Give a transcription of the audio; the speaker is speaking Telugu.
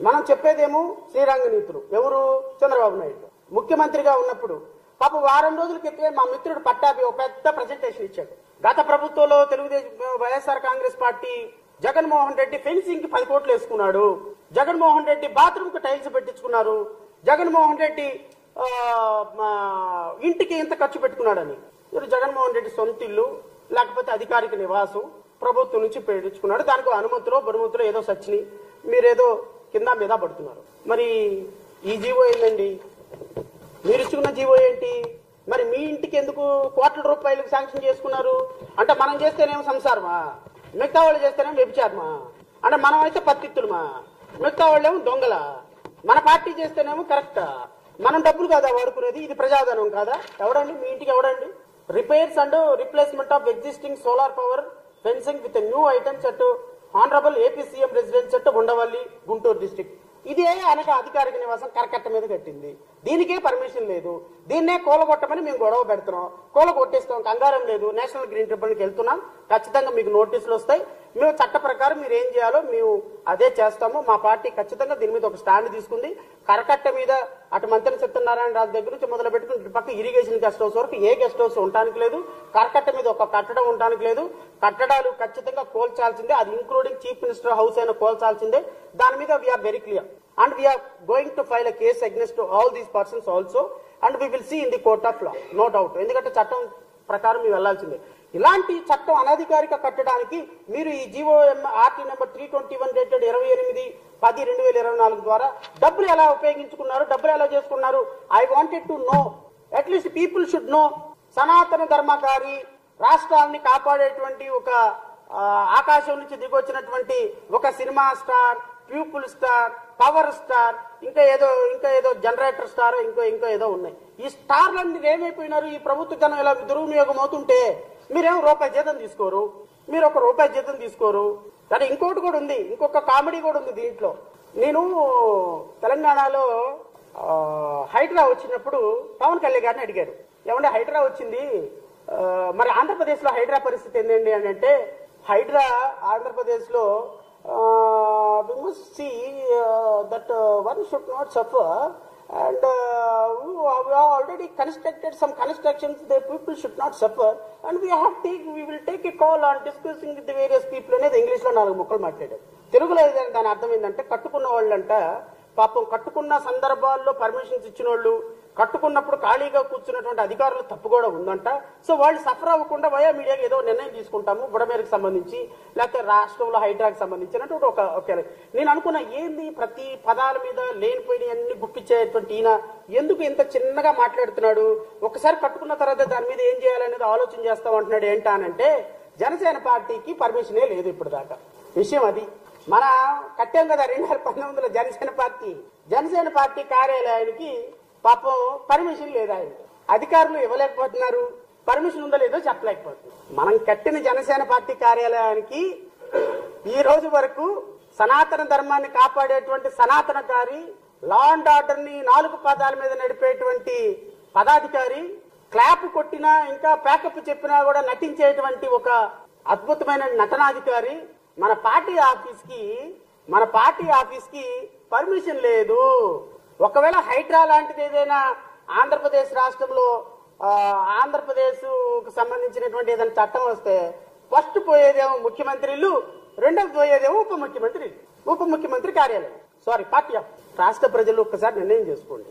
మనం చెప్పేదేమో శ్రీరంగ నీతులు. ఎవరు? చంద్రబాబు నాయుడు ముఖ్యమంత్రిగా ఉన్నప్పుడు పాప వారం రోజుల క్రితమే మా మిత్రుడు పట్టాభి ఒక పెద్ద ప్రజెంటేషన్ ఇచ్చాడు. గత ప్రభుత్వంలో తెలుగుదేశం వైఎస్ఆర్ కాంగ్రెస్ పార్టీ జగన్మోహన్ రెడ్డి ఫెన్సింగ్ కి 10 కోట్లు వేసుకున్నాడు, జగన్మోహన్ రెడ్డి బాత్రూమ్ కి టైల్స్ పెట్టించుకున్నారు, జగన్మోహన్ రెడ్డి ఇంటికి ఎంత ఖర్చు పెట్టుకున్నాడని. జగన్మోహన్ రెడ్డి సొంత ఇల్లు లేకపోతే అధికారిక నివాసం ప్రభుత్వం నుంచి పెట్టించుకున్నాడు. దానికి బరుమతులో ఏదో సచ్చిని మీరేదో కింద మీద పడుతున్నారు. మరి ఈ జీవో ఏందండి? మీరు ఇచ్చుకున్న జీవో ఏంటి? మరి మీ ఇంటికి ఎందుకు కోట్ల రూపాయలకు శాంక్షన్ చేసుకున్నారు? అంటే మనం చేస్తేనేమో సంసారమా, మిగతా వాళ్ళు చేస్తేనేమో వ్యభిచారమా? అంటే మనం అయితే పత్తిత్తులమా, మిగతా వాళ్ళేమో దొంగల? మన పార్టీ చేస్తేనేమో కరెక్టా? మనం డబ్బులు కాదా వాడుకునేది? ఇది ప్రజాధనం కాదా? ఎవడండి మీ ఇంటికి? ఎవడండి? Repairs and replacement of existing solar power fencing with new items at honourable AP CM residence at Undavalli, Guntur district. ఇదే అనక అధికారిక నివాసం కరకట్ట మీద కట్టింది. దీనికే పర్మిషన్ లేదు. దీన్నే కూలగొట్టమని మేము గొడవ పెడుతున్నాం. కూల కొట్టేస్తాం, కంగారం లేదు. నేషనల్ గ్రీన్ ట్రిబ్యునల్కి వెళ్తున్నాం. ఖచ్చితంగా మీకు నోటీసులు వస్తాయి. మేము చట్ట ప్రకారం మీరు ఏం చేయాలో మేము అదే చేస్తాము. మా పార్టీ ఖచ్చితంగా దీని మీద ఒక స్టాండ్ తీసుకుంది. కరకట్ట మీద అటు మంత్రి సత్యనారాయణ రాజు దగ్గర నుంచి మొదలు పెట్టుకుని ఇటు పక్క ఇరిగేషన్ గెస్ట్ హౌస్ వరకు ఏ గెస్ట్ హౌస్ ఉండడానికి లేదు. కరకట్ట మీద ఒక కట్టడం ఉండడానికి లేదు. కట్టడాలు ఖచ్చితంగా కోల్చాల్సిందే. అది ఇంక్లూడింగ్ చీఫ్ మినిస్టర్ హౌస్ అయినా కోల్చాల్సిందే. దాని మీద we are very clear and we are going to file a case against all these persons also and we will see in the court of law, no doubt. ఎందుకంటే చట్టం ప్రకారం మీరు వెళ్లాల్సిందే. ఇలాంటి చట్టం అనధికారిక కట్టడానికి మీరు ఈ జీవో ఆర్టీ నెంబర్ 321 డేటెడ్ 28/10/2024 ద్వారా డబ్బులు ఎలా ఉపయోగించుకున్నారు, డబ్బులు ఎలా చేసుకున్నారు? I wanted to know. At least people should know. సనాతన ధర్మకారి రాష్ట్రాన్ని కాపాడేటువంటి ఒక ఆకాశం నుంచి దిగొచ్చినటువంటి ఒక cinema star, people star, power star, ఇంకా ఏదో జనరేటర్ స్టార్, ఇంకా ఏదో ఉన్నాయి. ఈ స్టార్లన్నీ ఏమైపోయినారు? ఈ ప్రభుత్వ జనం ఇలా దుర్వినియోగం అవుతుంటే మీరేమో రూపాయి జీతం తీసుకోరు. మీరు ₹1 జీతం తీసుకోరు. కానీ ఇంకోటి కూడా ఉంది, ఇంకొక కామెడీ కూడా ఉంది దీంట్లో. నేను తెలంగాణలో హైడ్రా వచ్చినప్పుడు పవన్ కళ్యాణ్ గారిని అడిగారు, ఏమంటే హైడ్రా వచ్చింది, మరి ఆంధ్రప్రదేశ్ లో హైడ్రా పరిస్థితి ఏంటండి అని అంటే, హైడ్రా ఆంధ్రప్రదేశ్ లో we must see that one should not suffer and we have already constructed some constructions, the people should not suffer and we will take a call on discussing with the various people అనేది ఇంగ్లీష్ లో 4 ముక్కలు మాట్లాడారు. తెలుగులో దాని అర్థం ఏంటంటే, కట్టుకున్న వాళ్ళంట పాపం కట్టుకున్న సందర్భాల్లో పర్మిషన్స్ ఇచ్చిన వాళ్ళు, కట్టుకున్నప్పుడు ఖాళీగా కూర్చున్నటువంటి అధికారులు తప్పు కూడా ఉందంట. సో వాళ్ళు సఫర్ అవ్వకుండా వయా మీడియాకి ఏదో నిర్ణయం తీసుకుంటాము బుడమేరకు సంబంధించి, లేకపోతే రాష్ట్రంలో హైడ్రాకి సంబంధించినటువంటి ఒక నేను అనుకున్న ఏంది ప్రతి పదాల మీద లేనిపోయిన అన్ని గుప్పించేటువంటి ఈయన ఎందుకు ఇంత చిన్నగా మాట్లాడుతున్నాడు? ఒకసారి కట్టుకున్న తర్వాత దాని మీద ఏం చేయాలనేది ఆలోచన చేస్తాం అంటున్నాడు. ఏంటా అనంటే, జనసేన పార్టీకి పర్మిషనే లేదు ఇప్పుడు దాకా. విషయం అది. మన కట్టాం కదా 2019లో జనసేన పార్టీ కార్యాలయానికి పాపం పర్మిషన్ లేదా, అధికారులు ఇవ్వలేకపోతున్నారు. పర్మిషన్ ఉందో లేదో చెప్పలేకపోతున్నారు. మనం కట్టిన జనసేన పార్టీ కార్యాలయానికి ఈ రోజు వరకు సనాతన ధర్మాన్ని కాపాడేటువంటి సనాతనకారి, లా అండ్ ఆర్డర్ ని 4 పాదాల మీద నడిపేటువంటి పదాధికారి, క్లాప్ కొట్టినా ఇంకా ప్యాకప్ చెప్పినా కూడా నటించేటువంటి ఒక అద్భుతమైన నటనాధికారి మన పార్టీ ఆఫీస్ కి పర్మిషన్ లేదు. ఒకవేళ హైడ్రా లాంటిది ఏదైనా ఆంధ్రప్రదేశ్ రాష్ట్రంలో ఆంధ్రప్రదేశ్ సంబంధించినటువంటి ఏదైనా చట్టం వస్తే ఫస్ట్ పోయేదేమో ముఖ్యమంత్రి ఇల్లు, రెండోది పోయేదేమో ఉప ముఖ్యమంత్రి కార్యాలయం. Sorry, party of. రాష్ట్ర ప్రజలు ఒక్కసారి నిర్ణయం చేసుకోండి.